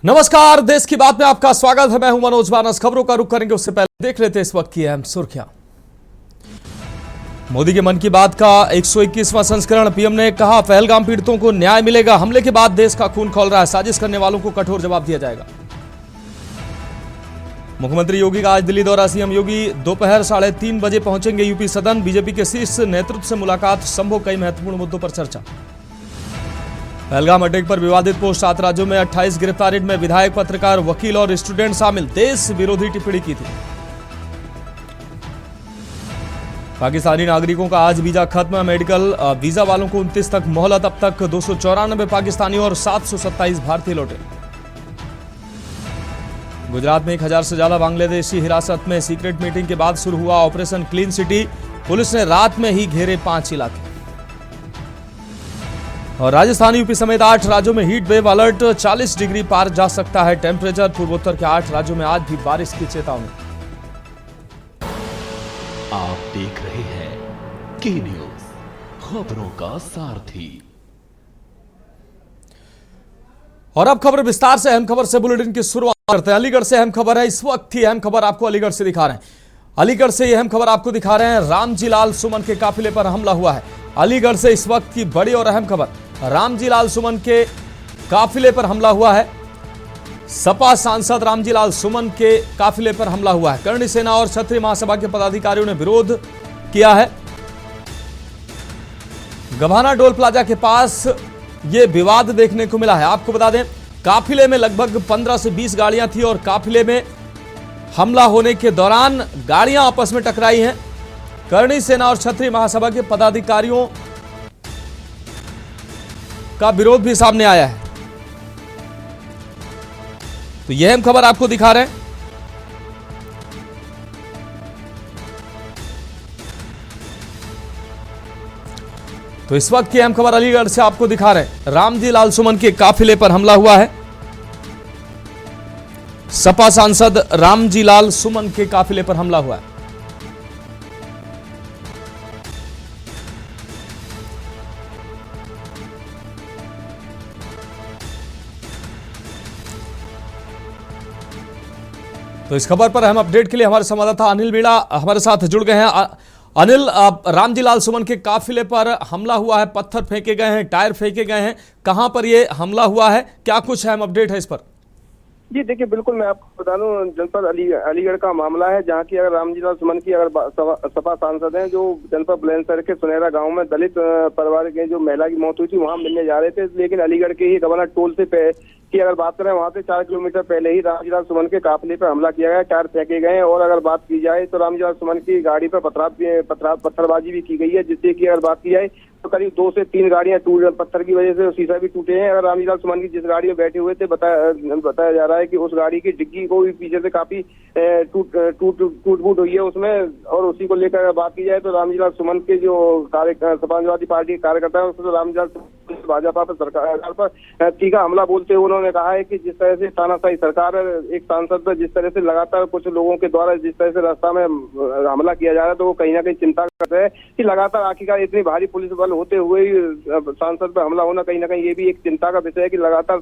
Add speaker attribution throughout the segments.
Speaker 1: नमस्कार, देश की बात में आपका स्वागत है। मैं हूं मनोज मानस। खबरों का रुख करेंगे उससे पहले देख लेते हैं इस वक्त की अहम सुर्खियां। मोदी के मन की बात का 121वां संस्करण। पीएम ने कहा, पहलगाम पीड़ितों को न्याय मिलेगा। हमले के बाद देश का खून खौल रहा है, साजिश करने वालों को कठोर जवाब दिया जाएगा। मुख्यमंत्री योगी का आज दिल्ली दौरा। सीएम योगी दोपहर 3:30 बजे पहुंचेंगे यूपी सदन। बीजेपी के शीर्ष नेतृत्व से मुलाकात, संभव कई महत्वपूर्ण मुद्दों पर चर्चा। पहलगाम अटैक पर विवादित पोस्ट। 7 राज्यों में 28 गिरफ्तारी में विधायक, पत्रकार, वकील और स्टूडेंट शामिल। देश विरोधी टिप्पणी की थी। पाकिस्तानी नागरिकों का आज वीजा खत्म। मेडिकल वीजा वालों को 29 तक मोहलत। अब तक 294 पाकिस्तानी और 727 भारतीय लौटे। गुजरात में 1000 से ज्यादा बांग्लादेशी हिरासत में। सीक्रेट मीटिंग के बाद शुरू हुआ ऑपरेशन क्लीन सिटी। पुलिस ने रात में ही घेरे 5 इलाके। और राजस्थान, यूपी समेत 8 राज्यों में हीट वेव अलर्ट। 40 डिग्री पार जा सकता है टेम्परेचर। पूर्वोत्तर के 8 राज्यों में आज भी बारिश की चेतावनी।
Speaker 2: आप देख रहे हैं के न्यूज, खबरों का सारथी।
Speaker 1: और अब खबर विस्तार से। अहम खबर से बुलेटिन की शुरुआत करते हैं। अलीगढ़ से अहम खबर है। इस वक्त की अहम खबर आपको अलीगढ़ से दिखा रहे हैं। अलीगढ़ से अहम खबर आपको दिखा रहे हैं। रामजी लाल सुमन के काफिले पर हमला हुआ है। अलीगढ़ से इस वक्त की बड़ी और अहम खबर, रामजी लाल सुमन के काफिले पर हमला हुआ है। सपा सांसद रामजी लाल सुमन के काफिले पर हमला हुआ है। करणी सेना और क्षत्रिय महासभा के पदाधिकारियों ने विरोध किया है। गभाना टोल प्लाजा के पास यह विवाद देखने को मिला है। आपको बता दें, काफिले में लगभग 15 से 20 गाड़ियां थी और काफिले में हमला होने के दौरान गाड़ियां आपस में टकराई हैं। करणी सेना और क्षत्रिय महासभा के पदाधिकारियों का विरोध भी सामने आया है। तो यह हम खबर आपको दिखा रहे हैं। तो इस वक्त की अहम खबर अलीगढ़ से आपको दिखा रहे हैं। रामजी लाल सुमन के काफिले पर हमला हुआ है। सपा सांसद रामजी लाल सुमन के काफिले पर हमला हुआ है। तो इस खबर पर हम अपडेट के लिए हमारे संवाददाता अनिल मीणा हमारे साथ जुड़ गए हैं। अनिल, रामजी लाल सुमन के काफिले पर हमला हुआ है, पत्थर फेंके गए हैं, टायर फेंके गए हैं, कहां पर यह हमला हुआ है, क्या कुछ अहम अपडेट है इस पर?
Speaker 3: जी देखिए, बिल्कुल मैं आपको बता दूं, जनपद अलीगढ़ का मामला है, जहां की अगर रामजी लाल सुमन की अगर सपा सांसद हैं, जो जनपद बुलंदशहर के सुनहरा गांव में दलित परिवार के जो महिला की मौत हुई थी, वहां मिलने जा रहे थे। लेकिन अलीगढ़ के ही गवर्नर टोल से की अगर बात करें, वहां से 4 किलोमीटर पहले ही रामजी लाल सुमन के काफिले पर हमला किया गया, टायर फेंके गए। और अगर बात की जाए तो रामजी लाल सुमन की गाड़ी पर पत्थरबाजी भी की गई है, जिससे कि अगर बात की जाए तो करीब 2 से 3 गाड़ियां पत्थर की वजह से शीशा भी टूटे हैं। अगर रामजी लाल सुमन की जिस गाड़ी में बैठे हुए थे, बताया जा रहा है कि उस गाड़ी की डिग्गी को भी पीछे से काफी टूट हुई है उसमें। और उसी को लेकर बात की जाए तो रामजी लाल सुमन के जो समाजवादी पार्टी के कार्यकर्ता है, उसको रामजी लाल भाजपा पर सरकार पर तीखा हमला बोलते हुए उन्होंने कहा है कि जिस तरह से तानाशाही सरकार एक सांसद पर जिस तरह से लगातार कुछ लोगों के द्वारा जिस तरह से रास्ता में हमला किया जा रहा है, तो वो कहीं ना कहीं चिंता कर रहे हैं कि लगातार आखिरकार इतनी भारी पुलिस बल होते हुए सांसद पर हमला होना कहीं ना कहीं ये भी एक चिंता का विषय है कि लगातार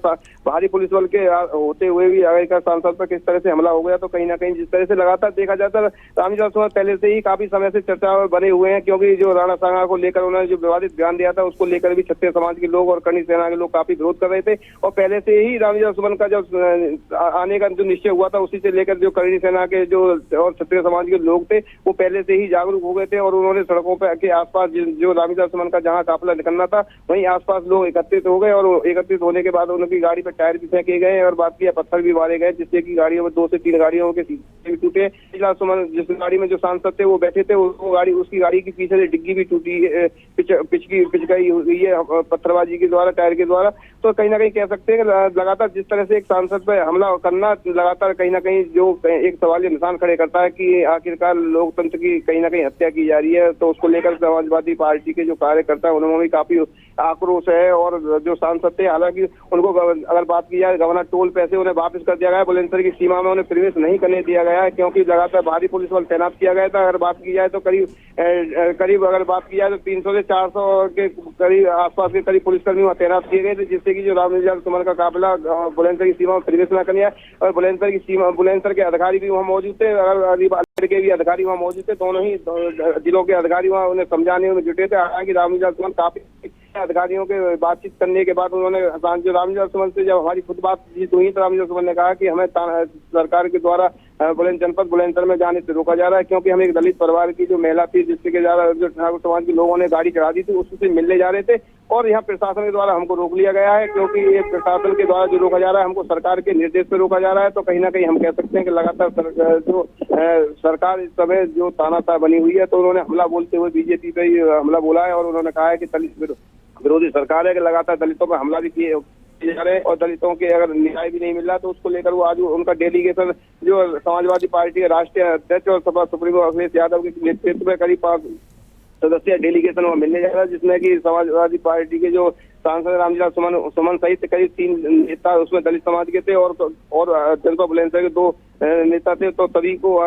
Speaker 3: भारी पुलिस बल के होते हुए भी अगर सांसद पर किस तरह से हमला हो गया, तो कहीं ना कहीं जिस तरह से लगातार देखा जाता है, रामजी लाल सुमन पहले से ही काफी समय से चर्चा बने हुए हैं, क्योंकि जो राणा सांगा को लेकर उन्होंने जो विवादित बयान दिया था, उसको लेकर भी क्षत्रिय समाज के लोग और करणी सेना के लोग काफी विरोध कर रहे थे। और पहले से ही रामजी लाल सुमन का जब आने का जो निश्चय हुआ था, उसी से लेकर जो करणी सेना के जो और क्षत्रिय समाज के लोग थे, वो पहले से ही जागरूक हो गए थे। और उन्होंने सड़कों पर के आसपास जो रामजी लाल सुमन का जहां काफिला निकलना था, वहीं आसपास लोग एकत्रित हो गए। और एकत्रित होने के बाद उनकी गाड़ी पर टायर भी फेंके गए और बात की पत्थर भी मारे गए, जिससे कि गाड़ियों में 2 से 3 गाड़ियों के शीशे भी टूटे। रामजी लाल सुमन जिस गाड़ी में जो सांसद थे वो बैठे थे, उसकी गाड़ी की पीछे से डिग्गी भी टूटी, पिच गई हुई है पत्थरबाजी के द्वारा, टायर के द्वारा। तो कहीं ना कहीं कह सकते हैं कि लगातार जिस तरह से एक सांसद पर हमला करना लगातार कहीं ना कहीं जो एक सवालिया निशान खड़े करता है कि आखिरकार लोकतंत्र की कहीं ना कहीं हत्या की जा रही है। है, तो उसको लेकर समाजवादी पार्टी के जो कार्यकर्ता है उनमें भी काफी आक्रोश है। और जो सांसद थे, हालांकि उनको अगर बात की जाए, गवर्नर टोल पैसे उन्हें वापस कर दिया गया है। बुलंदशहर की सीमा में उन्हें प्रवेश नहीं करने दिया गया है, क्योंकि लगातार भारी पुलिस बल तैनात किया गया था। अगर बात की जाए तो करीब अगर बात की जाए तो 300 से 400 के करीब आसपास के करीब पुलिसकर्मी वहाँ तैनात किए गए थे, जिससे कि जो रामलीला सुमन का काफिला बुलंदशहर की सीमा में प्रवेश न करने आए। और बुलंदशहर के अधिकारी भी वहाँ मौजूद थे, अलीगढ़ के भी अधिकारी वहाँ मौजूद थे। दोनों ही जिलों के अधिकारी वहाँ उन्हें समझाने में जुटे थे। हालांकि रामलीला सुमन काफी अधिकारियों के बातचीत करने के बाद उन्होंने जो रामलीला सुमन से जब हमारी खुद बातचीत हुई तो रामलीला सुमन ने कहा कि हमें सरकार के द्वारा जनपद बुलंदशहर में जाने से रोका जा रहा है, क्योंकि हम एक दलित परिवार की जो महिला थी, जिससे के द्वारा जो ठाकुर समाज के लोगों ने गाड़ी चढ़ा दी थी, उससे मिलने जा रहे थे। और यहाँ प्रशासन के द्वारा हमको रोक लिया गया है, क्योंकि ये प्रशासन के द्वारा जो रोका जा रहा है, हमको सरकार के निर्देश पे रोका जा रहा है। तो कहीं ना कहीं हम कह सकते हैं कि लगातार जो सरकार इस समय जो तानाशाह बनी हुई है, तो उन्होंने हमला बोलते हुए बीजेपी पे ही हमला बोला है। और उन्होंने कहा है कि दलित विरोधी सरकार है, कि लगातार दलितों पर हमला भी किए जा रहे हैं और दलितों के अगर न्याय भी नहीं मिल रहा, तो उसको लेकर वो आज उनका डेलीगेशन जो समाजवादी पार्टी के राष्ट्रीय अध्यक्ष और सपा सुप्रीमो अखिलेश यादव के नेतृत्व में करीब 5 सदस्यीय डेलीगेशन वहाँ मिलने जा रहा है, जिसमें कि समाजवादी पार्टी के जो सांसद रामलीला सुमन सहित करीब 3 नेता उसमें दलित समाज के थे और जनपद बुलंदशहर के 2 नेता थे। तो सभी को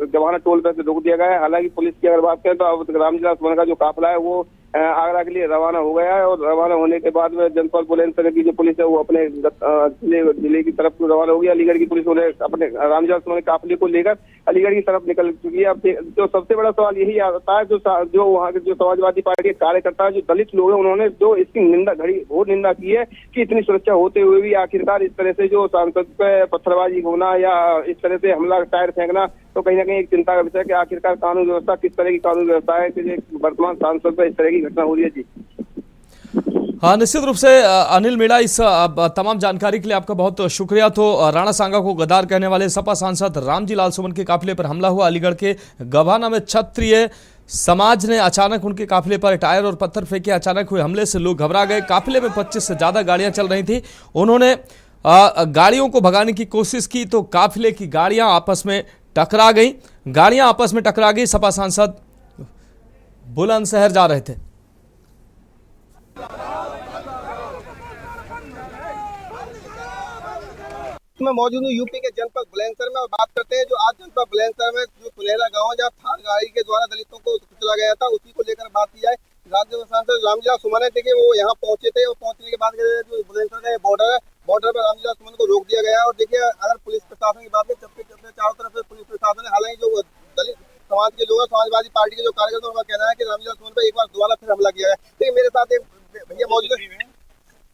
Speaker 3: गवाना टोल पर से रोक दिया गया है। हालांकि पुलिस की अगर बात करें तो अब रामलीला सुमन का जो काफिला है वो आगरा के लिए रवाना हो गया है। और रवाना होने के बाद में जनपद बुलंदशहर की जो पुलिस है वो अपने जिले की तरफ रवाना होगी। अलीगढ़ की पुलिस उन्हें अपने रामलीला सुमन काफिले को लेकर अलीगढ़ की तरफ निकल चुकी है। अब जो सबसे बड़ा सवाल यही आता है, जो वहाँ के जो समाजवादी पार्टी के कार्यकर्ता जो दलित लोग हैं, उन्होंने जो इसकी घोर निंदा की है कि इतनी सुरक्षा होते हुए भी आखिरकार इस तरह से जो सांसद पे पत्थरबाजी होना या इस तरह से हमला टायर फेंकना, तो कहीं ना कहीं एक चिंता का विषय है कि आखिरकार कानून व्यवस्था किस तरह की कानून व्यवस्था है कि वर्तमान सांसद पर इस तरह की घटना हो रही है। जी
Speaker 1: हाँ, निश्चित रूप से अनिल मीणा, इस तमाम जानकारी के लिए आपका बहुत शुक्रिया। तो राणा सांगा को गद्दार कहने वाले सपा सांसद रामजी लाल सुमन के काफिले पर हमला हुआ। अलीगढ़ के गभाना में क्षत्रिय समाज ने अचानक उनके काफिले पर टायर और पत्थर फेंके। अचानक हुए हमले से लोग घबरा गए। काफिले में 25 से ज्यादा गाड़ियां चल रही थी। उन्होंने गाड़ियों को भगाने की कोशिश की तो काफिले की गाड़ियां आपस में टकरा गई। सपा सांसद बुलंदशहर जा रहे थे।
Speaker 4: मैं मौजूद हूँ यूपी के जनपद बुलंदशहर में और बात करते हैं जो आज जनपद बुलंदशहर में जो सुनहरा गांव है, जहाँ थार गाड़ी के द्वारा दलितों को कुचला गया था, उसी को लेकर बात की जाए। राज्य सांसद रामलीला सुमन है, देखिए वो यहाँ पहुंचे थे और पहुंचने के बाद जो बुलंदशहर का बॉर्डर है, बॉर्डर पर रामलीला सुमन को रोक दिया गया है। और देखिए अगर पुलिस प्रशासन की बात है, चप्पे चारों तरफ से पुलिस प्रशासन है। हालांकि जो दलित समाज के लोग, समाजवादी पार्टी के जो कार्यकर्ता, उनका कहना है कि रामलीला सुमन पर एक बार दोबारा फिर हमला किया है। देखिए मेरे साथ एक भैया मौजूद है,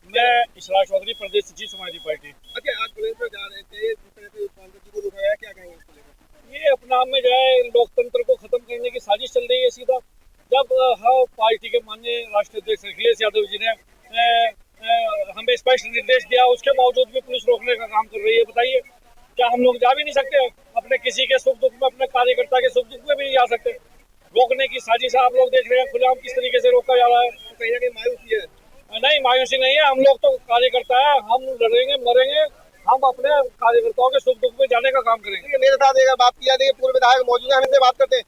Speaker 5: मैं इशराक चौधरी, प्रदेश सचिव समाजवादी पार्टी।
Speaker 4: अच्छा, आज बुलंदशहर जा रहे थे, जिस तरह से सांसद जी को रोका गया, क्या कहेंगे इसको लेकर?
Speaker 5: ये अपना में जो है लोकतंत्र को खत्म करने की साजिश चल रही है। सीधा जब पार्टी के माननीय राष्ट्रीय अध्यक्ष अखिलेश यादव जी ने हमें स्पष्ट निर्देश दिया, उसके बावजूद भी पुलिस रोकने का काम कर रही है। बताइए, क्या हम लोग जा भी नहीं सकते? अपने किसी के सुख दुख में, अपने कार्यकर्ता के सुख दुख में भी नहीं जा सकते? रोकने की साजिश आप लोग देख रहे हैं खुलेआम किस तरीके से रोका जा रहा है।
Speaker 4: कहीं ना कहीं मायूसी है।
Speaker 5: नहीं, मायूसी नहीं है। हम लोग तो कार्यकर्ता है, हम लड़ेंगे मरेंगे, हम अपने कार्यकर्ताओं के सुख दुख में जाने का काम करेंगे।
Speaker 4: मेरे साथ एक बात किया देखिए, पूर्व विधायक मौजूद है, हम इनसे बात करते हैं।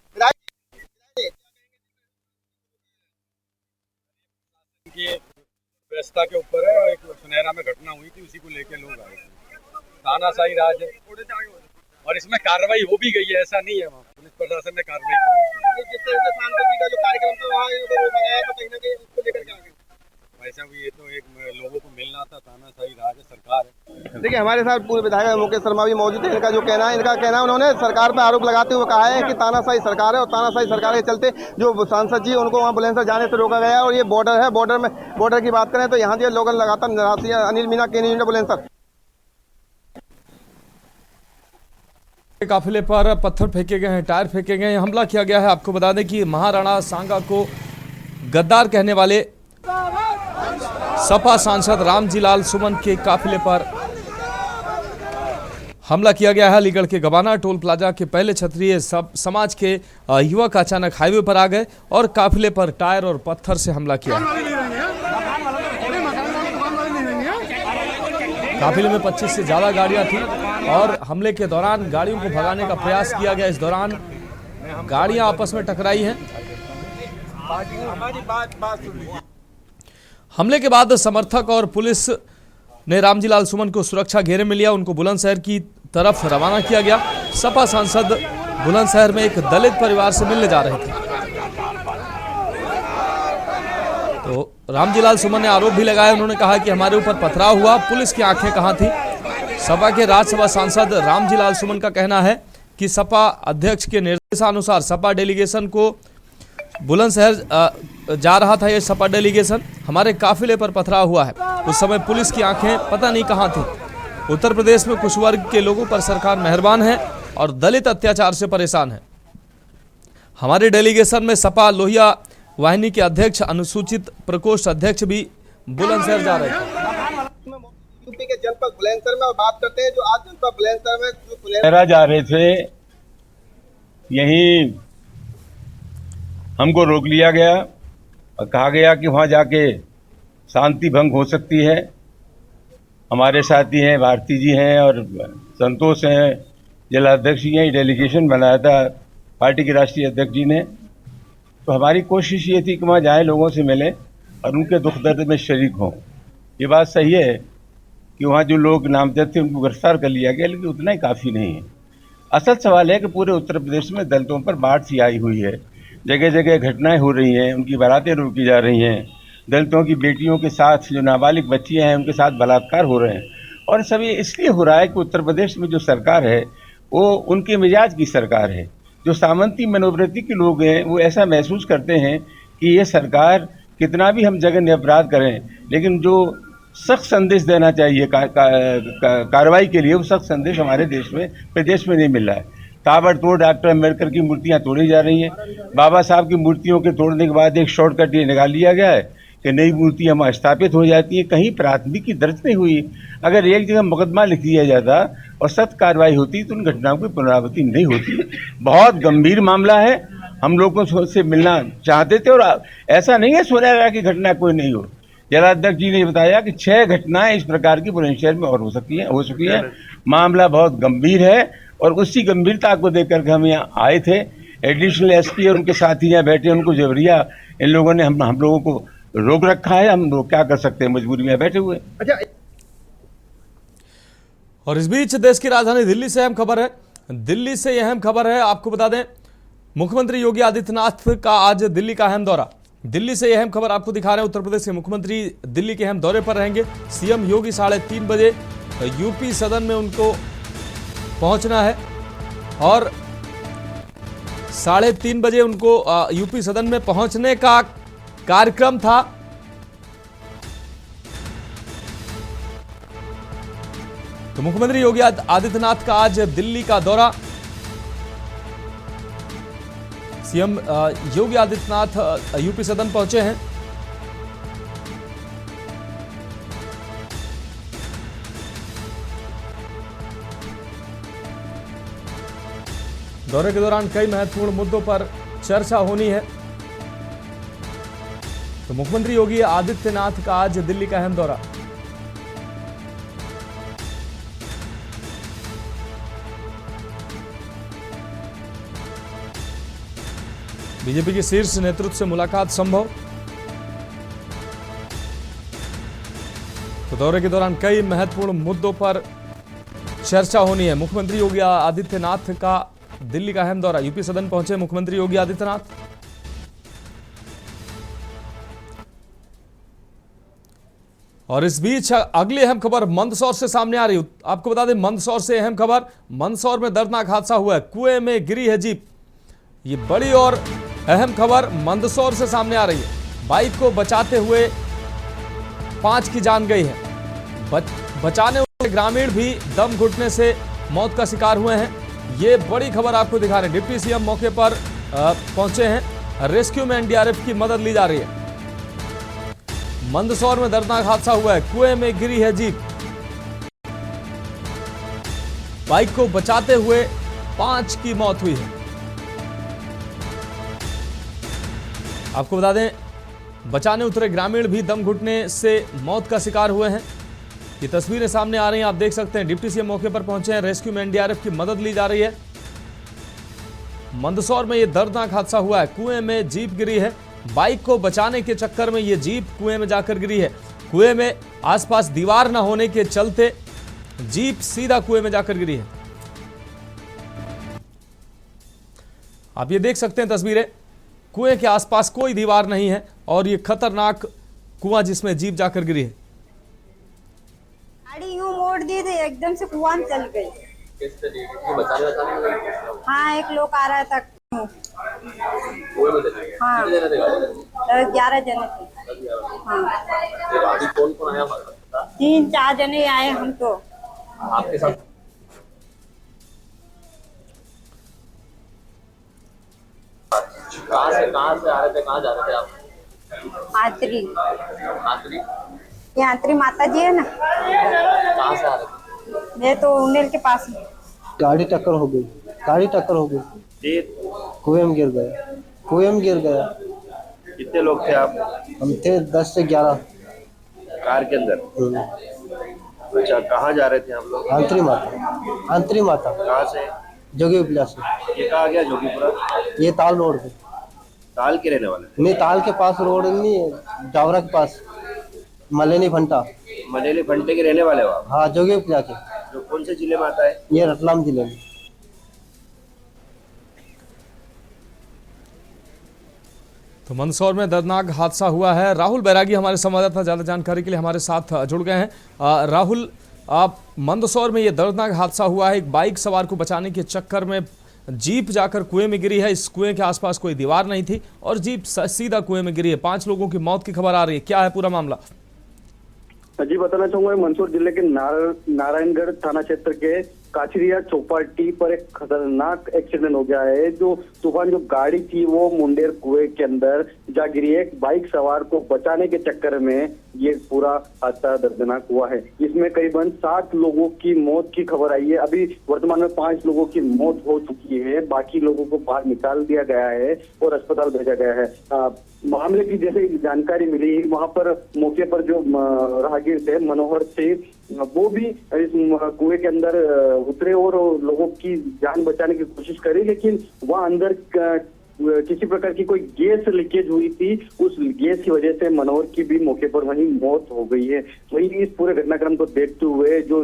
Speaker 5: व्यवस्था के ऊपर है और एक सुनहरा में घटना हुई थी, उसी को लेकर लोग आए थे। तानाशाही राज है और इसमें कार्रवाई हो भी गई है, ऐसा नहीं है। वहाँ पुलिस प्रशासन ने कार्रवाई की।
Speaker 4: जिस तरह से सांसद जी का जो कार्यक्रम था वहाँ रोका गया है, तो कहीं ना कहीं उसको लेकर क्या कहें?
Speaker 5: भाई साहब, ये तो एक लोगों को मिलना था। तानाशाही राज है, सरकार है।
Speaker 4: देखिए हमारे साथ पूर्व विधायक मुकेश शर्मा भी मौजूद है। इनका कहना है, उन्होंने सरकार पर आरोप लगाते हुए कहा है कि तानाशाही सरकार है और तानाशाही सरकार के चलते जो सांसद जी उनको वहाँ बुलंदशहर जाने से रोका गया है। और ये बॉर्डर है, बॉर्डर की बात करें तो यहाँ जो लोग लगातार निराशी है। अनिल मीणा, के न्यूज़, बुलंदशहर।
Speaker 1: काफिले पर पत्थर फेंके गए हैं, टायर फेंके गए हैं, हमला किया गया है। आपको बता दें कि महाराणा सांगा को गद्दार कहने वाले सपा सांसद रामजी लाल सुमन के काफिले पर हमला किया गया है। अलीगढ़ के गवाना टोल प्लाजा के पहले क्षत्रिय समाज के युवक अचानक हाईवे पर आ गए और काफिले पर टायर और पत्थर से हमला किया। काफिले में 25 से ज्यादा गाड़ियां थी और हमले के दौरान गाड़ियों को भगाने का प्रयास किया गया। इस दौरान गाड़ियां आपस में टकराई हैं
Speaker 6: हमारी बात सुन लीजिए।
Speaker 1: हमले के बाद समर्थक और पुलिस ने रामजीलाल सुमन को सुरक्षा घेरे में लिया, उनको बुलंदशहर की तरफ रवाना किया गया। सपा सांसद बुलंदशहर में एक दलित परिवार से मिलने जा रहे थे, तो रामजीलाल सुमन ने आरोप भी लगाया। उन्होंने कहा कि हमारे ऊपर पथराव हुआ, पुलिस की आंखें कहां थी। सपा के राज्यसभा सांसद रामजीलाल सुमन का कहना है कि सपा अध्यक्ष के निर्देशानुसार सपा डेलीगेशन को बुलंदशहर जा रहा था। ये सपा डेलीगेशन हमारे काफिले पर पथराव हुआ है। उस समय पुलिस की आंखें पता नहीं कहां थी। उत्तर प्रदेश में कुछ वर्ग के लोगों पर सरकार मेहरबान है और दलित अत्याचार से परेशान है। हमारे डेलीगेशन में सपा लोहिया वाहिनी के अध्यक्ष, अनुसूचित प्रकोष्ठ अध्यक्ष भी बुलंदशहर जा रहे थे।
Speaker 4: यूपी के जनपद बुलंदशहर में बात करते हैं जो आज जनपद बुलंदशहर में जो
Speaker 7: सुनहरा जा रहे थे, यहीं हमको रोक लिया गया और कहा गया कि वहाँ जाके शांति भंग हो सकती है। हमारे साथी हैं, भारती जी हैं और संतोष हैं, जिलाध्यक्ष जी हैं। डेलीगेशन बनाया था पार्टी के राष्ट्रीय अध्यक्ष जी ने। तो हमारी कोशिश ये थी कि वहाँ जाएं, लोगों से मिलें और उनके दुख दर्द में शरीक हों। ये बात सही है कि वहाँ जो लोग नामजद थे उनको गिरफ्तार कर लिया गया, लेकिन उतना ही काफ़ी नहीं है। असल सवाल है कि पूरे उत्तर प्रदेश में दलितों पर बाढ़ सी आई हुई है। जगह जगह घटनाएं हो रही हैं, उनकी बारातें रोकी जा रही हैं। दलितों की बेटियों के साथ जो नाबालिग बच्चियां हैं उनके साथ बलात्कार हो रहे हैं। और सब ये इसलिए हो रहा है कि उत्तर प्रदेश में जो सरकार है वो उनके मिजाज की सरकार है। जो सामंती मनोवृत्ति के लोग हैं वो ऐसा महसूस करते हैं कि ये सरकार कितना भी हम जघन्य अपराध करें, लेकिन जो सख्त संदेश देना चाहिए कार्रवाई के लिए, वो सख्त संदेश हमारे देश में प्रदेश में नहीं मिल रहा है। ताबड़तोड़ डॉक्टर अम्बेडकर की मूर्तियां तोड़ी जा रही हैं। बाबा साहब की मूर्तियों के तोड़ने के बाद एक शॉर्टकट ये निकाल लिया गया है कि नई मूर्तियां वहाँ स्थापित हो जाती हैं। कहीं प्राथमिकी दर्ज नहीं हुई। अगर एक जगह मुकदमा लिख दिया जाता और सख्त कार्रवाई होती तो उन घटनाओं की पुनरावृत्ति नहीं होती। बहुत गंभीर मामला है। हम लोगों से मिलना चाहते थे और ऐसा नहीं है सुनहरा की घटना कोई नहीं हो। जिलाध्यक्ष जी ने बताया कि 6 घटनाएं इस प्रकार की बुलंदशहर में और हो चुकी है। मामला बहुत गंभीर है और उसी गंभीरता को देख करके हम यहाँ आए थे। एडिशनल एसपी और उनके साथी यहाँ बैठे, उनको जबरिया इन लोगों ने हम लोगों को रोक रखा है। हम लोग क्या कर सकते हैं, मजबूरी में बैठे हुए।
Speaker 1: और इस बीच देश की राजधानी दिल्ली से अहम खबर है। दिल्ली से यह अहम खबर है, आपको बता दें मुख्यमंत्री योगी आदित्यनाथ का आज दिल्ली का अहम दौरा। दिल्ली से यह अहम खबर आपको दिखा रहे हैं। उत्तर प्रदेश के मुख्यमंत्री दिल्ली के अहम दौरे पर रहेंगे। सीएम योगी 3:30 बजे यूपी सदन में उनको पहुंचना है और 3:30 बजे उनको यूपी सदन में पहुंचने का कार्यक्रम था। तो मुख्यमंत्री योगी आदित्यनाथ का आज दिल्ली का दौरा। सीएम योगी आदित्यनाथ यूपी सदन पहुंचे हैं। दौरे के दौरान कई महत्वपूर्ण मुद्दों पर चर्चा होनी है। तो मुख्यमंत्री योगी आदित्यनाथ का आज दिल्ली का अहम दौरा। बीजेपी के शीर्ष नेतृत्व से मुलाकात संभव। तो दौरे के दौरान कई महत्वपूर्ण मुद्दों पर चर्चा होनी है। मुख्यमंत्री योगी आदित्यनाथ का दिल्ली का अहम दौरा। यूपी सदन पहुंचे मुख्यमंत्री योगी आदित्यनाथ। और इस बीच अगली अहम खबर मंदसौर से सामने आ रही है। आपको बता दें मंदसौर से अहम खबर। मंदसौर में दर्दनाक हादसा हुआ है, कुएं में गिरी है जीप। ये बड़ी और अहम खबर मंदसौर से सामने आ रही है। बाइक को बचाते हुए 5 की जान गई है। बचाने वाले ग्रामीण भी दम घुटने से मौत का शिकार हुए हैं। ये बड़ी खबर आपको दिखा रहे हैं। डिप्टी सीएम मौके पर पहुंचे हैं। रेस्क्यू में एनडीआरएफ की मदद ली जा रही है। मंदसौर में दर्दनाक हादसा हुआ है, कुएं में गिरी है जीप। बाइक को बचाते हुए 5 की मौत हुई है। आपको बता दें बचाने उतरे ग्रामीण भी दम घुटने से मौत का शिकार हुए हैं। ये तस्वीरें सामने आ रही हैं, आप देख सकते हैं। डिप्टी सीएम मौके पर पहुंचे हैं। रेस्क्यू में एनडीआरएफ की मदद ली जा रही है। मंदसौर में यह दर्दनाक हादसा हुआ है, कुएं में जीप गिरी है। बाइक को बचाने के चक्कर में ये जीप कुएं में जाकर गिरी है। कुएं में आसपास दीवार न होने के चलते जीप सीधा कुएं में जाकर गिरी है। आप ये देख सकते हैं तस्वीरें, कुएं के आसपास कोई दीवार नहीं है और ये खतरनाक कुआं जिसमें जीप जाकर गिरी है।
Speaker 8: गाड़ी यूं मोड़ दी थी, एकदम से कुआं में चल गई।
Speaker 9: किस तरीके से बचाने
Speaker 8: हाँ, एक लोग आ रहा था।
Speaker 9: कुएं में चले गए।
Speaker 8: हाँ,
Speaker 9: कितने जने थे गाड़ी में?
Speaker 8: 11 जने थे। हाँ,
Speaker 9: अभी कौन कौन आया हमारे साथ?
Speaker 8: 3-4 जने आए हम तो।
Speaker 9: आपके साथ कहाँ से आ रहे थे, कहाँ जा रहे थे आप?
Speaker 8: आत्री
Speaker 9: आखिरी
Speaker 8: यात्री माता जी है ना,
Speaker 9: कहाँ से आ रहे थे?
Speaker 8: मैं तो उन्हेल के पास हूँ।
Speaker 4: गाड़ी टक्कर हो गई, कुएं में गिर गया।
Speaker 10: कितने लोग थे आप?
Speaker 4: हम थे 10 से 11।
Speaker 10: कार के अंदर? अच्छा, कहाँ जा रहे थे हम लोग?
Speaker 4: आंतरी माता
Speaker 10: कहाँ से?
Speaker 4: जोगीपुरा से।
Speaker 10: ये कहाँ गया जोगीपुरा?
Speaker 4: ये ताल रोड पे।
Speaker 10: ताल के रहने वाले?
Speaker 4: नहीं, ताल के पास रोड नहीं है, जावरा के पास, मलेनी फंटा।
Speaker 10: मनेली फंटे के रहने वाले हो आप?
Speaker 4: हाँ, जोगीपुरा के।
Speaker 10: जो कौन से जिले में आता है?
Speaker 4: ये रतलाम जिले में।
Speaker 1: तो मंदसौर में दर्दनाक हादसा हुआ है। राहुल बैरागी हमारे संवाददाता ज्यादा जानकारी के लिए हमारे साथ जुड़ गए हैं। राहुल, आप मंदसौर में ये दर्दनाक हादसा हुआ है, एक बाइक सवार को बचाने के चक्कर में जीप जाकर कुएं में गिरी है। इस कुएं के आसपास कोई दीवार नहीं थी और जीप सीधा कुएं में गिरी है। 5 लोगों की मौत की खबर आ रही है, क्या है पूरा मामला?
Speaker 3: जी, बताना चाहूंगा मंदसौर जिले के नारायणगढ़ थाना क्षेत्र के काचरिया चौपाटी पर एक खतरनाक एक्सीडेंट हो गया है। जो तूफान जो गाड़ी थी वो मुंडेर कुएं के अंदर जा गिरी है। एक बाइक सवार को बचाने के चक्कर में ये पूरा हादसा दर्दनाक हुआ है। इसमें करीबन 7 लोगों की मौत की खबर आई है। अभी वर्तमान में 5 लोगों की मौत हो चुकी है, बाकी लोगों को बाहर निकाल दिया गया है और अस्पताल भेजा गया है। मामले की जैसे जानकारी मिली, वहां पर मौके पर जो राहगीर थे मनोहर थे, वो भी इस कुएं के अंदर उतरे और लोगों की जान बचाने की कोशिश करी, लेकिन वहां अंदर किसी प्रकार की कोई गैस लीकेज हुई थी। उस गैस की वजह से मनोहर की भी मौके पर वहीं मौत हो गई है। वहीं इस पूरे घटनाक्रम को देखते हुए जो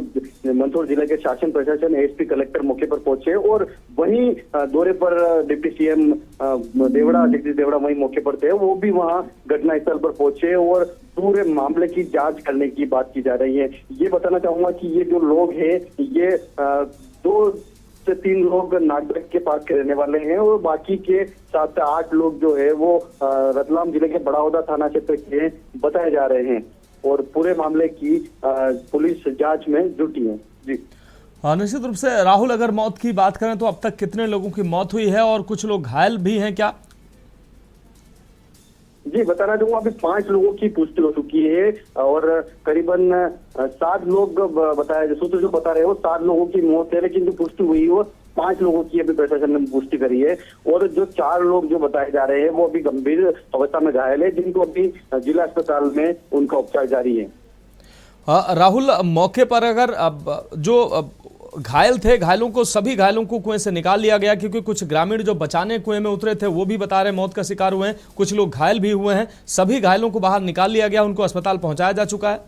Speaker 3: मंदसौर जिले के शासन प्रशासन एसपी कलेक्टर मौके पर पहुंचे और वहीं दौरे पर डिप्टी सीएम जगदीश देवड़ा वहीं मौके पर थे। वो भी वहां घटनास्थल पर पहुंचे और पूरे मामले की जांच करने की बात की जा रही है। ये बताना चाहूंगा कि ये जो लोग हैं ये 2 से 3 लोग नागरिक के पास के रहने वाले हैं और बाकी के 7 से 8 लोग जो है वो रतलाम जिले के बड़ाौदा थाना क्षेत्र के बताए जा रहे हैं और पूरे मामले की पुलिस जांच में जुटी है। जी
Speaker 1: निश्चित रूप से राहुल, अगर मौत की बात करें तो अब तक कितने लोगों की मौत हुई है और कुछ लोग घायल भी हैं क्या?
Speaker 3: जी, बताना चाहूंगा अभी 5 लोगों की पुष्टि हो चुकी है और करीबन 7 लोग बताए, सूत्र जो बता रहे हो 7 लोगों की मौत है, लेकिन जो पुष्टि हुई है वो 5 लोगों की अभी प्रशासन ने पुष्टि करी है और जो 4 लोग जो बताए जा रहे हैं वो अभी गंभीर अवस्था में घायल है, जिनको अभी जिला अस्पताल में उनका उपचार जारी है।
Speaker 1: राहुल, मौके पर अगर जो घायल थे, सभी घायलों को कुएं से निकाल लिया गया, क्योंकि कुछ ग्रामीण जो बचाने कुएं में उतरे थे वो भी बता रहे मौत का शिकार हुए हैं, कुछ लोग घायल भी हुए हैं। सभी घायलों को बाहर निकाल लिया गया, उनको अस्पताल पहुंचाया जा चुका है।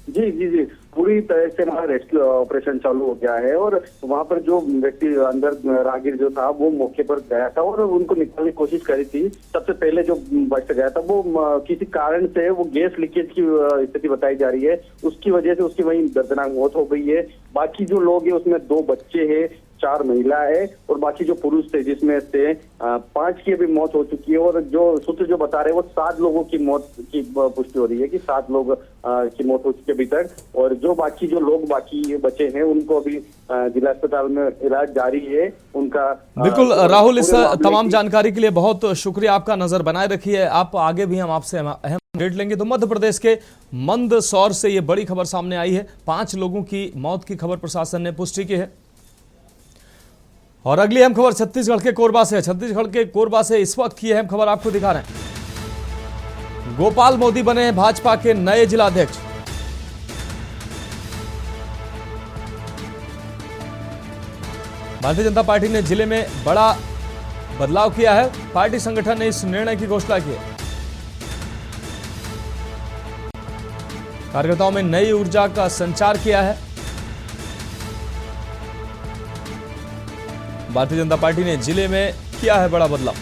Speaker 3: जी, पूरी तरह से वहाँ रेस्क्यू ऑपरेशन चालू हो गया है और वहाँ पर जो व्यक्ति अंदर राहगीर जो था वो मौके पर गया था और उनको निकालने की कोशिश करी थी। सबसे पहले जो बच गया था वो किसी कारण से वो गैस लीकेज की स्थिति बताई जा रही है, उसकी वजह से उसकी वहीं दर्दनाक मौत हो गई है। बाकी जो लोग हैं उसमें 2 बच्चे हैं, 4 महिला है और बाकी जो पुरुष थे जिसमें से 5 की अभी मौत हो चुकी है और जो सूत्र जो बता रहे हैं वो 7 लोगों की मौत की पुष्टि हो रही है कि 7 लोग की मौत हो चुकी है अभी तक और जो बाकी जो लोग बाकी बचे हैं उनको अभी जिला अस्पताल में इलाज जारी है उनका।
Speaker 1: बिल्कुल राहुल, इस तमाम जानकारी के लिए बहुत शुक्रिया आपका। नजर बनाए रखिए आप, आगे भी हम आपसे अहम अपडेट लेंगे। तो मध्य प्रदेश के मंदसौर से ये बड़ी खबर सामने आई है, 5 लोगों की मौत की खबर प्रशासन ने पुष्टि की है। और अगली अहम खबर छत्तीसगढ़ के कोरबा से है। छत्तीसगढ़ के कोरबा से इस वक्त की अहम खबर आपको दिखा रहे हैं। गोपाल मोदी बने भाजपा के नए जिलाध्यक्ष। भारतीय जनता पार्टी ने जिले में बड़ा बदलाव किया है। पार्टी संगठन ने इस निर्णय की घोषणा की है। कार्यकर्ताओं में नई ऊर्जा का संचार किया है। भारतीय जनता पार्टी ने जिले में किया है बड़ा बदलाव।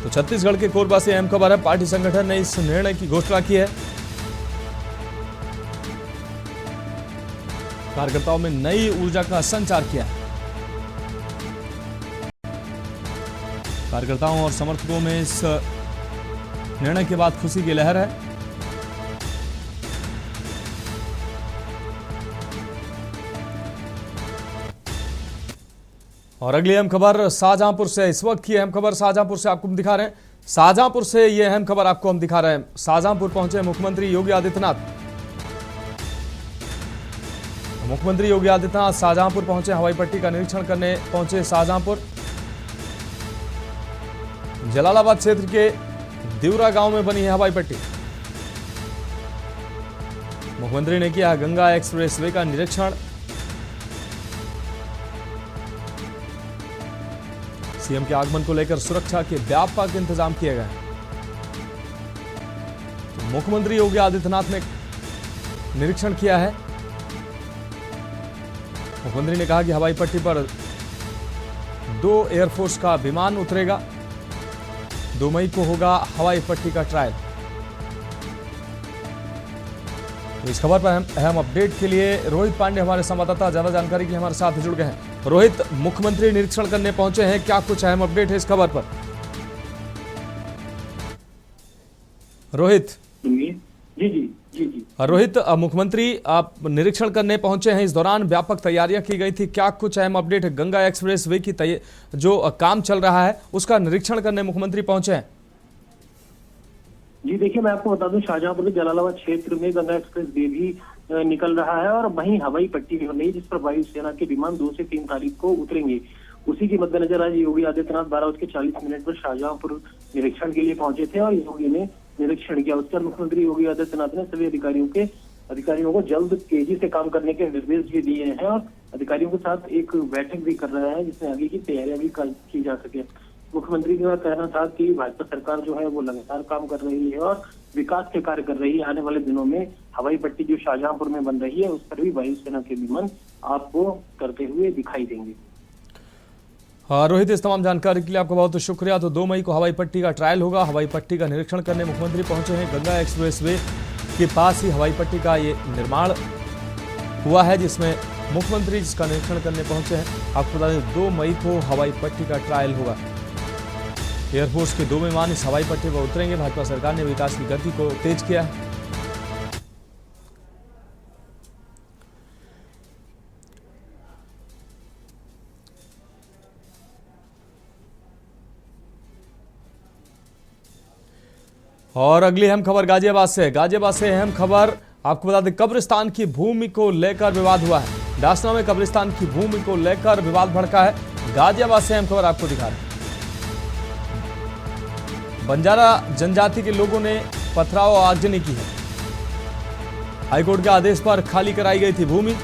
Speaker 1: तो छत्तीसगढ़ के कोरबा से अहम खबर है। पार्टी संगठन ने इस निर्णय की घोषणा की है। कार्यकर्ताओं में नई ऊर्जा का संचार किया है। कार्यकर्ताओं और समर्थकों में इस निर्णय के बाद खुशी की लहर है। और अगली अहम खबर शाहजहांपुर से। इस वक्त की अहम खबर शाहजहांपुर से आपको हम दिखा रहे हैं। शाहजहांपुर से यह अहम खबर आपको हम दिखा रहे हैं। शाहजहांपुर पहुंचे मुख्यमंत्री योगी आदित्यनाथ। मुख्यमंत्री योगी आदित्यनाथ शाहजहांपुर पहुंचे। हवाई पट्टी का निरीक्षण करने पहुंचे शाहजहांपुर। जलालाबाद क्षेत्र के दिवरा गांव में बनी है हवाई पट्टी। मुख्यमंत्री ने किया गंगा एक्सप्रेसवे का निरीक्षण। सीएम के आगमन को लेकर सुरक्षा के व्यापक इंतजाम किए गए। तो मुख्यमंत्री योगी आदित्यनाथ ने निरीक्षण किया है। मुख्यमंत्री ने कहा कि हवाई पट्टी पर 2 एयरफोर्स का विमान उतरेगा। 2 मई को होगा हवाई पट्टी का ट्रायल। तो इस खबर पर अहम अपडेट के लिए रोहित पांडे हमारे संवाददाता ज्यादा जानकारी के लिए हमारे साथ जुड़ गए हैं। रोहित, मुख्यमंत्री निरीक्षण करने पहुंचे हैं, क्या कुछ अहम अपडेट है इस खबर पर? रोहित
Speaker 11: जी।
Speaker 1: रोहित, मुख्यमंत्री आप निरीक्षण करने पहुंचे हैं। इस दौरान व्यापक तैयारियां की गई थी, क्या कुछ अहम अपडेट है? गंगा एक्सप्रेस वे की जो काम चल रहा है उसका निरीक्षण करने मुख्यमंत्री पहुंचे हैं।
Speaker 11: जी देखिए, मैं आपको बता दूं, शाहजहांपुर के जलालाबाद क्षेत्र में गंगा एक्सप्रेस वे भी निकल रहा है और वहीं हवाई पट्टी भी बन रही है, जिस पर वायुसेना के विमान 2 से 3 तारीख को उतरेंगे। उसी के मद्देनजर आज योगी आदित्यनाथ 12:40 पर शाहजहांपुर निरीक्षण के लिए पहुंचे थे और योगी ने निरीक्षण किया। उसके बाद मुख्यमंत्री योगी आदित्यनाथ ने सभी अधिकारियों को जल्द तेजी से काम करने के निर्देश भी दिए हैं और अधिकारियों के साथ एक बैठक भी कर रहा है, जिसमें आगे की तैयारियां भी की जा सके। मुख्यमंत्री का कहना था कि भाजपा सरकार जो है वो लगातार काम कर रही है और विकास के कार्य कर रही है। आने वाले दिनों में हवाई पट्टी जो शाहजहांपुर में बन रही है उस पर भी वायुसेना के विमान आपको करते हुए दिखाई देंगे।
Speaker 1: हाँ रोहित, इस तमाम जानकारी के लिए आपका बहुत शुक्रिया। तो 2 मई को हवाई पट्टी का ट्रायल होगा। हवाई पट्टी का निरीक्षण करने मुख्यमंत्री पहुंचे हैं। गंगा एक्सप्रेसवे के पास ही हवाई पट्टी का ये निर्माण हुआ है, जिसमें मुख्यमंत्री जिसका निरीक्षण करने पहुंचे हैं। आपको बता दें 2 मई को हवाई पट्टी का ट्रायल होगा। एयरफोर्स के 2 विमान इस हवाई पट्टी पर उतरेंगे। भाजपा सरकार ने विकास की गति को तेज किया है। और अगली अहम खबर गाजियाबाद से है। गाजियाबाद से अहम खबर आपको बता दें, कब्रिस्तान की भूमि को लेकर विवाद हुआ है। डासना में कब्रिस्तान की भूमि को लेकर विवाद भड़का है। गाजियाबाद से अहम खबर आपको दिखा रहे हैं। बंजारा जनजाति के लोगों ने पथराव और आगजनी की है। हाईकोर्ट के आदेश पर खाली कराई गई थी भूमि।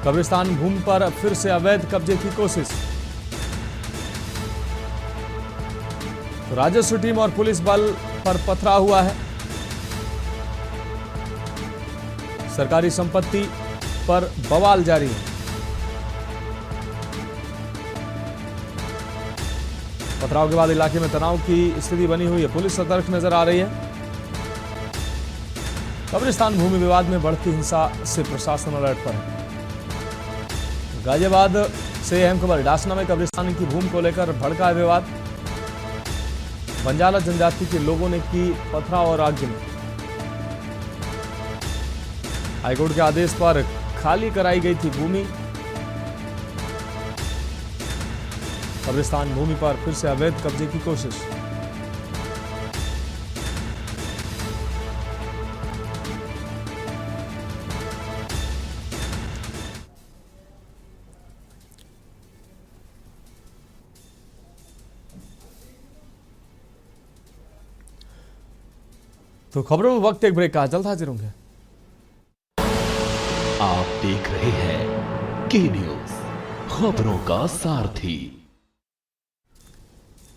Speaker 1: कब्रिस्तान भूमि पर फिर से अवैध कब्जे की कोशिश। तो राजस्व टीम और पुलिस बल पर पथराव हुआ है। सरकारी संपत्ति पर बवाल जारी है। पथराव के बाद इलाके में तनाव की स्थिति बनी हुई है। पुलिस सतर्क नजर आ रही है। कब्रिस्तान भूमि विवाद में बढ़ती हिंसा से प्रशासन अलर्ट पर है। गाजियाबाद से अहम खबर, डासना में कब्रिस्तान की भूमि को लेकर भड़का है विवाद। बंजारा जनजाति के लोगों ने की पथराव और आगजनी। हाईकोर्ट के आदेश पर खाली कराई गई थी भूमि। कब्रिस्तान भूमि पर फिर से अवैध कब्जे की कोशिश। तो खबरों में वक्त एक ब्रेक का, जल्द हाजिर होंगे।
Speaker 2: आप देख रहे हैं की न्यूज खबरों का सारथी।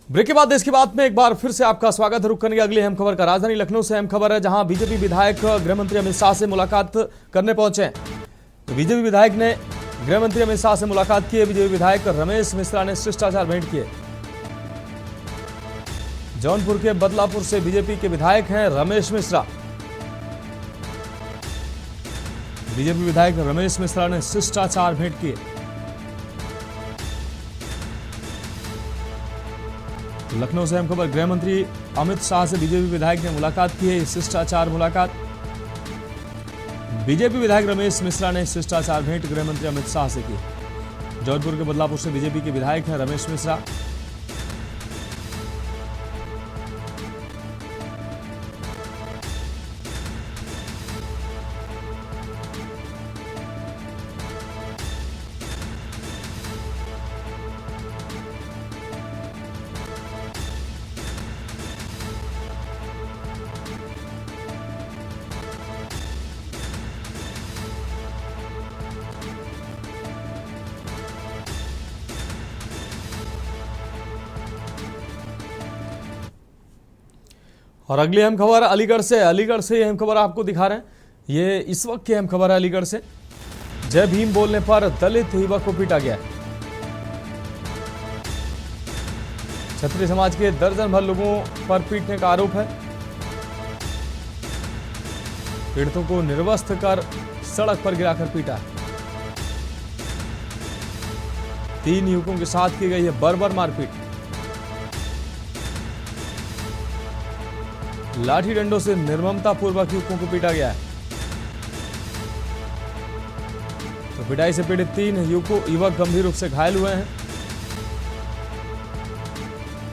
Speaker 1: ब्रेक के बाद देश की बात में एक बार फिर से आपका स्वागत है। रुक करने की अगली अहम खबर का राजधानी लखनऊ से अहम खबर है, जहां बीजेपी विधायक गृह मंत्री अमित शाह से मुलाकात करने पहुंचे हैं। तो बीजेपी विधायक ने गृह मंत्री अमित शाह से मुलाकात की है। बीजेपी विधायक रमेश मिश्रा ने शिष्टाचार भेंट किए। जौनपुर के बदलापुर से बीजेपी के विधायक हैं रमेश मिश्रा। बीजेपी विधायक रमेश मिश्रा ने शिष्टाचार भेंट किए। लखनऊ से अहम खबर, गृह मंत्री अमित शाह से बीजेपी विधायक ने मुलाकात की है। शिष्टाचार मुलाकात। बीजेपी विधायक रमेश मिश्रा ने शिष्टाचार भेंट गृह मंत्री अमित शाह से की। जौनपुर के बदलापुर से बीजेपी के विधायक हैं रमेश मिश्रा। और अगली अहम खबर अलीगढ़ से। अलीगढ़ से अहम खबर आपको दिखा रहे हैं। ये इस वक्त की अहम खबर है अलीगढ़ से। जय भीम बोलने पर दलित युवक को पीटा गया। क्षत्रिय समाज के दर्जन भर लोगों पर पीटने का आरोप है। पीड़ितों को निर्वस्त्र कर सड़क पर गिराकर पीटा है। 3 युवकों के साथ की गई है बर्बर मारपीट। लाठी डंडों से निर्ममता पूर्वक युवकों को पीटा गया है। तो पिटाई से पीड़ित 3 युवक गंभीर रूप से घायल हुए हैं।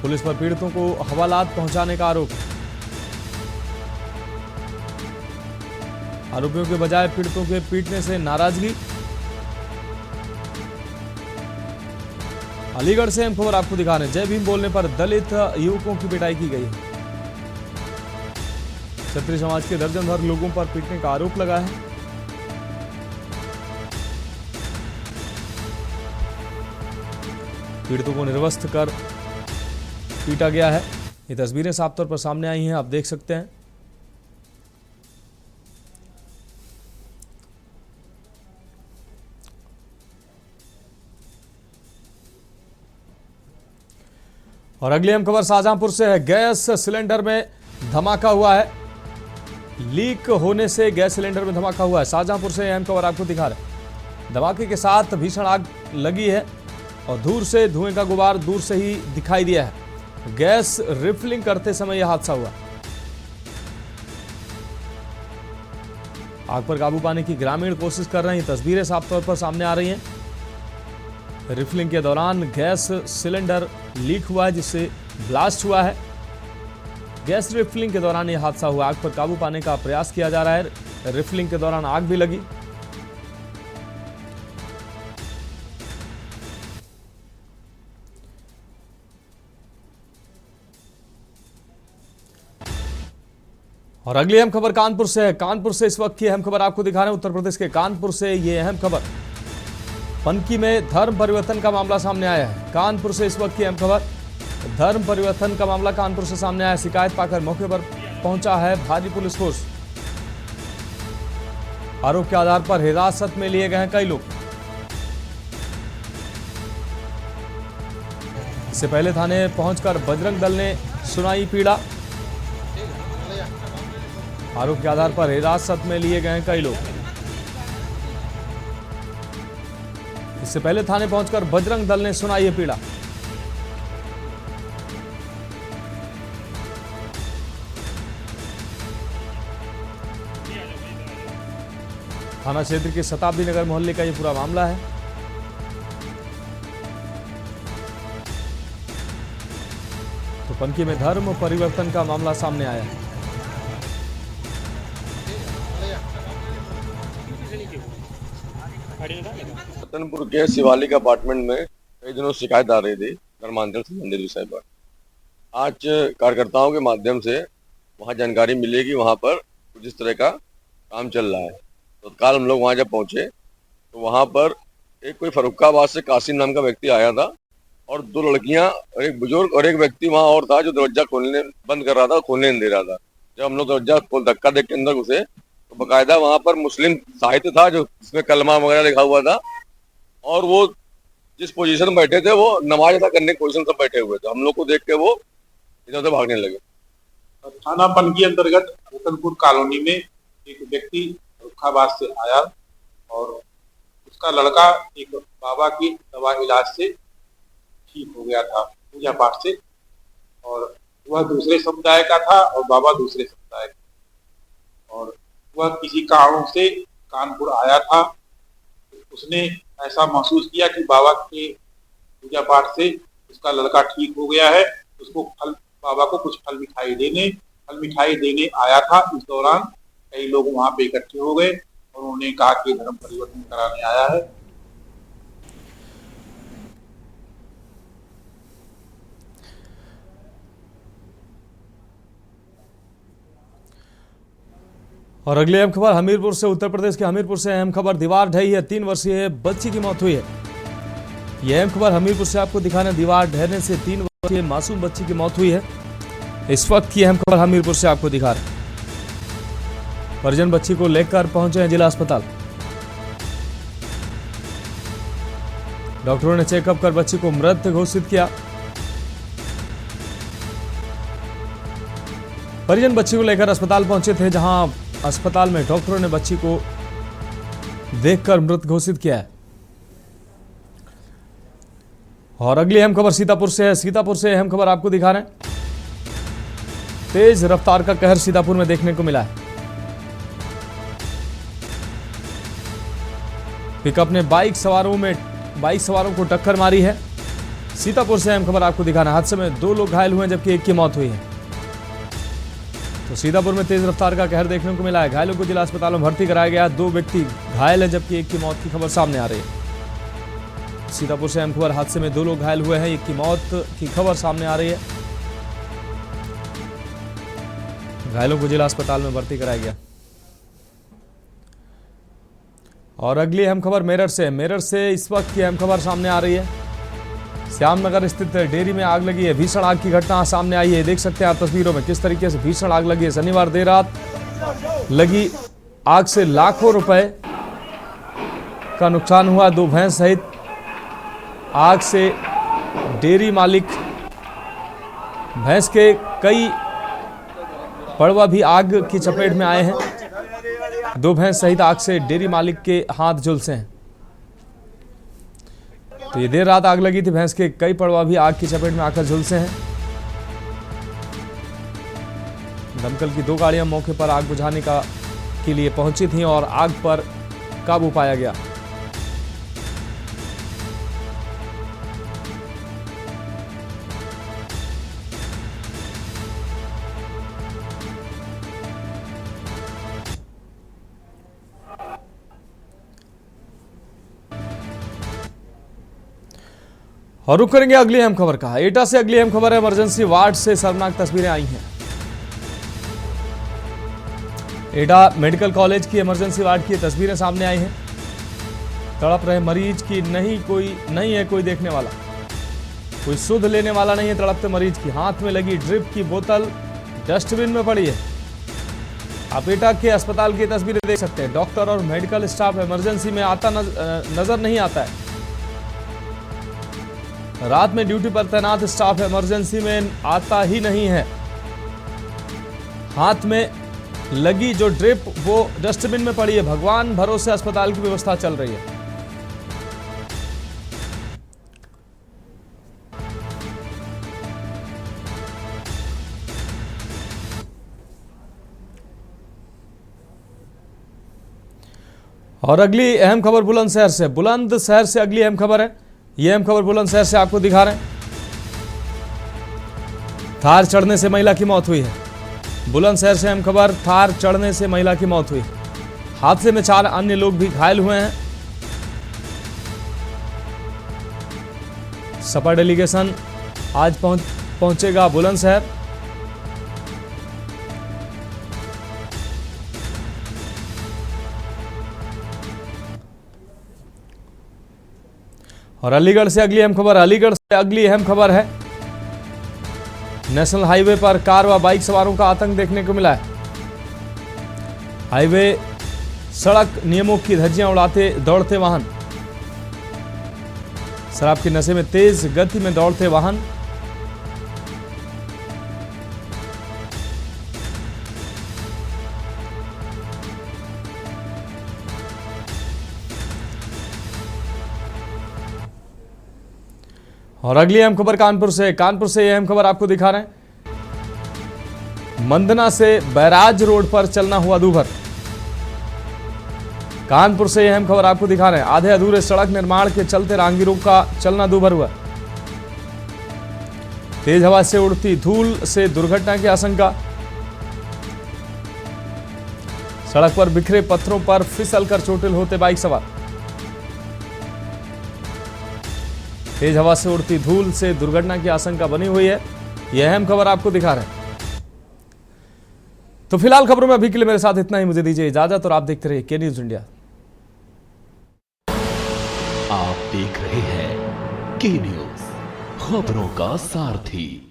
Speaker 1: पुलिस पर पीड़ितों को हवालात पहुंचाने का आरोप है। आरोपियों के बजाय पीड़ितों के पीटने से नाराजगी। अलीगढ़ से हम खबर आपको दिखा रहे हैं। जय भीम बोलने पर दलित युवकों की पिटाई की गई है। क्षत्रिय समाज के दर्जन भर लोगों पर पीटने का आरोप लगा है। पीड़ितों को निर्वस्त्र कर पीटा गया है। ये तस्वीरें साफ तौर पर सामने आई हैं, आप देख सकते हैं। और अगली हम खबर शाहजहांपुर से है। गैस सिलेंडर में धमाका हुआ है। लीक होने से गैस सिलेंडर में धमाका हुआ है। शाहजहांपुर से अहम खबर आपको दिखा रहे हैं। धमाके के साथ भीषण आग लगी है और दूर से धुएं का गुबार दूर से ही दिखाई दिया है। गैस रिफिलिंग करते समय यह हादसा हुआ। आग पर काबू पाने की ग्रामीण कोशिश कर रहे हैं। तस्वीरें साफ तौर पर सामने आ रही हैं। रिफिलिंग के दौरान गैस सिलेंडर लीक हुआ है, जिससे ब्लास्ट हुआ है। गैस रिफिलिंग के दौरान यह हादसा हुआ। आग पर काबू पाने का प्रयास किया जा रहा है। रिफिलिंग के दौरान आग भी लगी। और अगली अहम खबर कानपुर से है। कानपुर से इस वक्त की अहम खबर आपको दिखा रहे हैं। उत्तर प्रदेश के कानपुर से ये अहम खबर। पनकी में धर्म परिवर्तन का मामला सामने आया है। कानपुर से इस वक्त की अहम खबर। धर्म परिवर्तन का मामला कानपुर से सामने आया। शिकायत पाकर मौके पर पहुंचा है भारी पुलिस फोर्स। आरोप के आधार पर हिरासत में लिए गए हैं कई लोग। इससे पहले थाने पहुंचकर बजरंग दल ने सुनाई पीड़ा। आरोप के आधार पर हिरासत में लिए गए हैं कई लोग। इससे पहले थाने पहुंचकर बजरंग दल ने सुनाई ये पीड़ा। थाना क्षेत्र के शताब्दी नगर मोहल्ले का यह पूरा मामला है। तो पनकी में धर्म परिवर्तन का मामला सामने आया है।
Speaker 10: रतनपुर के शिवालिक अपार्टमेंट में कई दिनों शिकायत आ रही थी धर्मांतरण संबंधित विषय पर। आज कार्यकर्ताओं के माध्यम से वहां जानकारी मिली कि वहां पर कुछ इस तरह का काम चल रहा है। तो तत्काल हम लोग वहां जब पहुंचे तो वहां पर एक कोई फर्रुखाबाद से कासिम नाम का व्यक्ति आया था और दो लड़कियां और एक बुजुर्ग और एक व्यक्ति वहां और था जो दरवाजा खोलने बंद कर रहा था, खोलने नहीं दे रहा था। जब हम लोग दरवाजा खोल धक्का देख के अंदर घुसे तो बाकायदा वहां पर मुस्लिम साहित्य था जो जिसमें कलमा वगैरह लिखा हुआ था, और वो जिस पोजीशन में बैठे थे वो नमाज अदा करने की पोजीशन पर बैठे हुए थे। हम लोग को देख के वो इधर उधर भागने लगे।
Speaker 6: थाना पनकी अंतर्गत रतनपुर कॉलोनी में एक व्यक्ति फर्रुखाबाद से आया और उसका लड़का एक बाबा की दवा इलाज से ठीक हो गया था, पूजा पाठ से, और वह दूसरे समुदाय का था और बाबा दूसरे समुदाय का, और वह किसी कारणों से कानपुर आया था। उसने ऐसा महसूस किया कि बाबा के पूजा पाठ से उसका लड़का ठीक हो गया है, उसको बाबा को कुछ फल मिठाई देने आया था। इस दौरान कई लोग वहां पे इकट्ठे हो गए और उन्होंने कहा कि धर्म परिवर्तन कराने आया है।
Speaker 1: और अगली अहम खबर हमीरपुर से, उत्तर प्रदेश के हमीरपुर से अहम खबर। दीवार ढही है, 3 वर्षीय बच्ची की मौत हुई है। यह अहम खबर हमीरपुर से आपको दिखाने, दीवार ढहने से 3 वर्षीय मासूम बच्ची की मौत हुई है। इस वक्त की अहम खबर हमीरपुर से आपको दिखा रहे हैं। परिजन बच्ची को लेकर पहुंचे हैं जिला अस्पताल। डॉक्टरों ने चेकअप कर बच्ची को मृत घोषित किया। परिजन बच्ची को लेकर अस्पताल पहुंचे थे, जहां अस्पताल में डॉक्टरों ने बच्ची को देखकर मृत घोषित किया है। और अगली अहम खबर सीतापुर से है। सीतापुर से अहम खबर आपको दिखा रहे हैं। तेज रफ्तार का कहर सीतापुर में देखने को मिला है। पिकअप ने बाइक सवारों को टक्कर मारी है। सीतापुर से अहम खबर आपको दिखाना, हादसे में 2 लोग घायल हुए हैं जबकि एक की मौत हुई है। तो सीतापुर में तेज रफ्तार का कहर देखने को मिला है। घायलों को जिला अस्पताल में भर्ती कराया गया। 2 व्यक्ति घायल हैं जबकि एक की मौत की खबर सामने आ रही है। सीतापुर से अहम खबर, हादसे में 2 लोग घायल हुए हैं, एक की मौत की खबर सामने आ रही है। घायलों को जिला अस्पताल में भर्ती कराया गया। और अगली अहम खबर मेरठ से। मेरठ से इस वक्त की अहम खबर सामने आ रही है। श्यामनगर स्थित डेयरी में आग लगी है। भीषण आग की घटना सामने आई है। देख सकते हैं आप तस्वीरों में किस तरीके से भीषण आग लगी है। शनिवार देर रात लगी आग से लाखों रुपए का नुकसान हुआ। 2 भैंस सहित आग से डेयरी मालिक, भैंस के कई पड़वा भी आग की चपेट में आए हैं। 2 भैंस सहित आग से डेयरी मालिक के हाथ झुलसे हैं। तो ये देर रात आग लगी थी। भैंस के कई पड़वा भी आग की चपेट में आकर झुलसे हैं। दमकल की 2 गाड़ियां मौके पर आग बुझाने के लिए पहुंची थीं और आग पर काबू पाया गया। और रुक करेंगे अगली अहम खबर का। एटा से अगली अहम खबर है। इमरजेंसी वार्ड से शर्मनाक तस्वीरें आई हैं। एटा मेडिकल कॉलेज की इमरजेंसी वार्ड की तस्वीरें सामने आई हैं। तड़प रहे मरीज की नहीं है कोई देखने वाला, कोई सुध लेने वाला नहीं है। तड़पते मरीज की हाथ में लगी ड्रिप की बोतल डस्टबिन में पड़ी है। आप एटा के अस्पताल की तस्वीरें देख सकते हैं। डॉक्टर और मेडिकल स्टाफ इमरजेंसी में आता नजर नहीं आता है। रात में ड्यूटी पर तैनात स्टाफ इमरजेंसी में आता ही नहीं है। हाथ में लगी जो ड्रिप वो डस्टबिन में पड़ी है। भगवान भरोसे अस्पताल की व्यवस्था चल रही है। और अगली अहम खबर बुलंदशहर से। बुलंदशहर से अगली अहम खबर है। यह अहम खबर बुलंदशहर से आपको दिखा रहे हैं। थार चढ़ने से महिला की मौत हुई है। बुलंदशहर से अहम खबर, थार चढ़ने से महिला की मौत हुई। हादसे में 4 अन्य लोग भी घायल हुए हैं। सपा डेलीगेशन आज पहुंचेगा बुलंदशहर। और अलीगढ़ से अगली अहम खबर, अलीगढ़ से अगली अहम खबर है। नेशनल हाईवे पर कार व बाइक सवारों का आतंक देखने को मिला है। हाईवे सड़क नियमों की धज्जियां उड़ाते दौड़ते वाहन, शराब के नशे में तेज गति में दौड़ते वाहन, और अगली अहम खबर कानपुर से। कानपुर से यह अहम खबर आपको दिखा रहे हैं। मंदना से बैराज रोड पर चलना हुआ दूभर। कानपुर से यह अहम खबर आपको दिखा रहे हैं। आधे अधूरे सड़क निर्माण के चलते राहगीरों का चलना दूभर हुआ। तेज हवा से उड़ती धूल से दुर्घटना की आशंका। सड़क पर बिखरे पत्थरों पर फिसलकर चोटिल होते बाइक सवार। तेज हवा से उड़ती धूल से दुर्घटना की आशंका बनी हुई है। यह अहम खबर आपको दिखा रहे हैं। तो फिलहाल खबरों में अभी के लिए मेरे साथ इतना ही। मुझे दीजिए इजाजत और आप देखते रहिए के न्यूज इंडिया।
Speaker 2: आप देख रहे हैं के न्यूज, खबरों का सारथी।